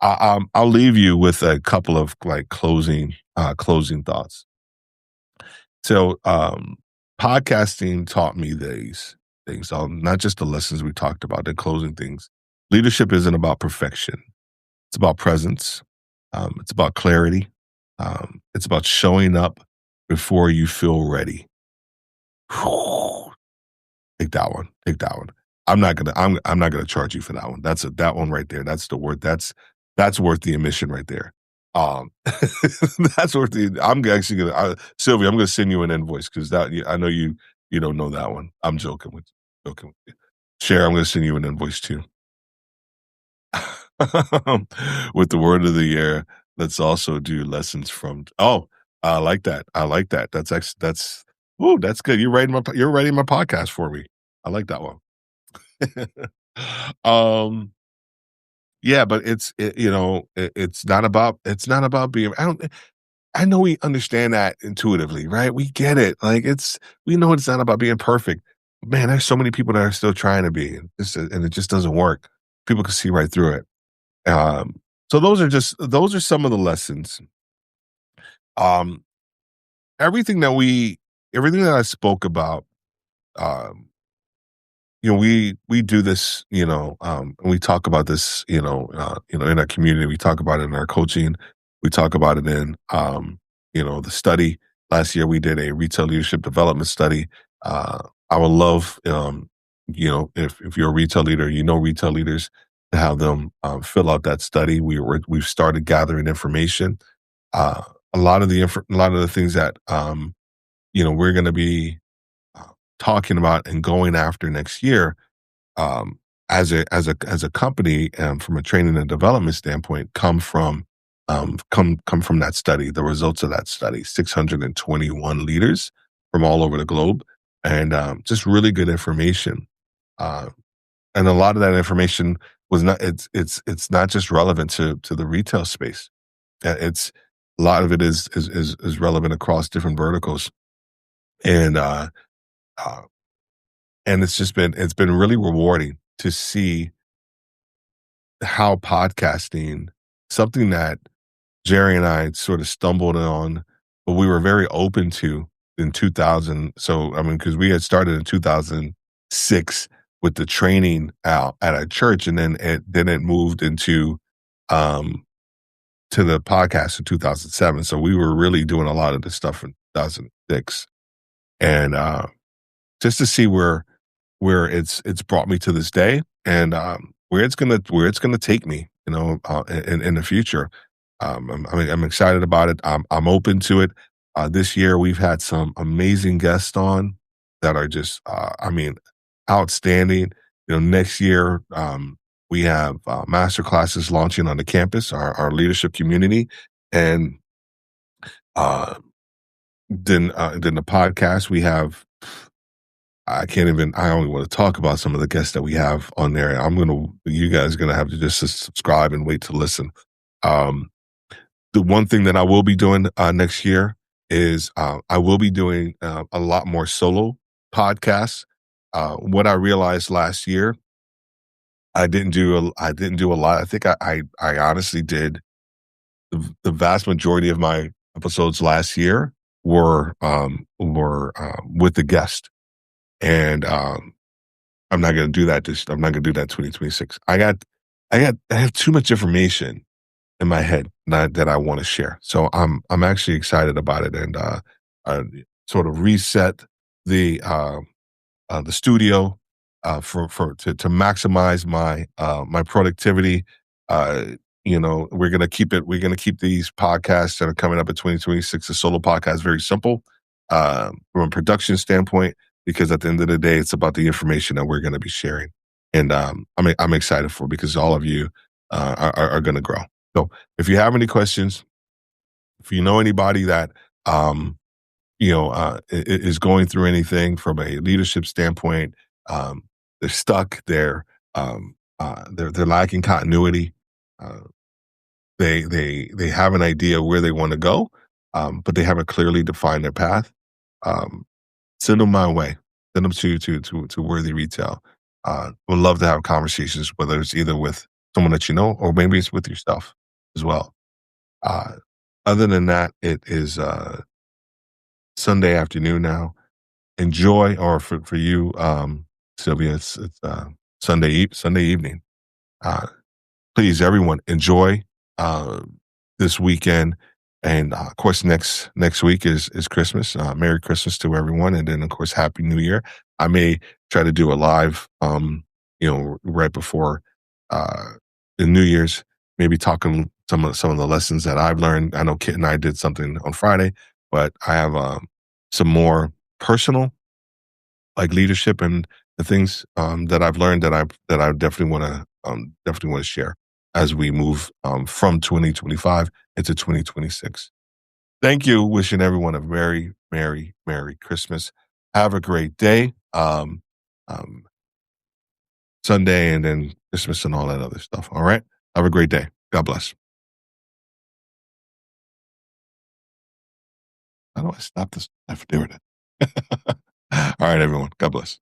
I'll leave you with a couple of like closing thoughts. So, podcasting taught me these things, not just the lessons we talked about, the closing things. Leadership isn't about perfection. It's about presence. It's about clarity. It's about showing up before you feel ready. Take that one. Take that one. I'm not gonna charge you for that one. That one right there. That's the word. That's worth the admission right there. That's worth the. I'm actually gonna Sylvia. I'm gonna send you an invoice because I know you don't know that one. I'm joking with you. Joking with you. Cher, I'm gonna send you an invoice too. With the word of the year, let's also do lessons from. Oh, I like that. I like that. That's. Ooh, that's good. You're writing my podcast for me. I like that one. um, yeah, but it's not about being. I know we understand that intuitively, right? We get it. Like we know it's not about being perfect. Man, there's so many people that are still trying to be, and it just doesn't work. People can see right through it. So those are some of the lessons. Um, everything that we, everything that I spoke about, um, we do this, and we talk about this, in our community. We talk about it in our coaching. We talk about it in, the study. Last year, we did a retail leadership development study. I would love, if you're a retail leader, retail leaders, to have them fill out that study. We've started gathering information. Uh, a lot of the things that we're going to be uh, talking about and going after next year, um, as a company, from a training and development standpoint, come from that study. The results of that study: 621 leaders from all over the globe, and just really good information. Uh, and a lot of that information was not. It's not just relevant to the retail space. It's a lot of it is relevant across different verticals, and uh, it's been really rewarding to see how podcasting, something that Jerry and I sort of stumbled on, but we were very open to in 2000. So, I mean, because we had started in 2006 with the training out at our church, and then it moved into um, to the podcast in 2007. So we were really doing a lot of this stuff in 2006, and just to see where it's brought me to this day, and where it's gonna take me, in the future. I'm excited about it. I'm open to it. This year we've had some amazing guests on that are just, outstanding. Next year, we have master classes launching on the campus, our leadership community, and uh, then the podcast we have. I only want to talk about some of the guests that we have on there. You guys are gonna have to just subscribe and wait to listen. Um, the one thing that I will be doing next year is I will be doing a lot more solo. podcasts. What I realized last year, I didn't do a lot. I think I honestly did the vast majority of my episodes last year were with the guest, and I'm not going to do that. I'm not going to do that 2026. I have too much information in my head that I want to share. So I'm actually excited about it, and uh, sort of reset the the studio for to maximize my productivity. Uh, we're gonna keep it. We're gonna keep these podcasts that are coming up in 2026, the solo podcast, very simple from a production standpoint, because at the end of the day, it's about the information that we're going to be sharing, and I'm excited for because all of you are going to grow. So if you have any questions, if you know anybody that um, is going through anything from a leadership standpoint. Um, they're stuck. They're lacking continuity. Uh, they have an idea where they want to go, but they haven't clearly defined their path. Um, Send them my way. Send them to Worthy Retail. Would love to have conversations, whether it's either with someone that you know or maybe it's with yourself as well. Uh, Other than that, it is Sunday afternoon now. Enjoy, or for you, Sylvia, it's Sunday evening. Uh, Please, everyone, enjoy uh, this weekend, and of course, next week is Christmas. Merry Christmas to everyone, and then of course, Happy New Year. I may try to do a live, right before uh, the New Year's, maybe talking some of the lessons that I've learned. I know Kit and I did something on Friday, but I have some more personal like leadership and the things that I've learned that I definitely want to share as we move from 2025 into 2026. Thank you. Wishing everyone a very merry Christmas. Have a great day. Um, Sunday and then Christmas and all that other stuff. All right. Have a great day. God bless. How do I stop this? I have to do it. All right, everyone. God bless.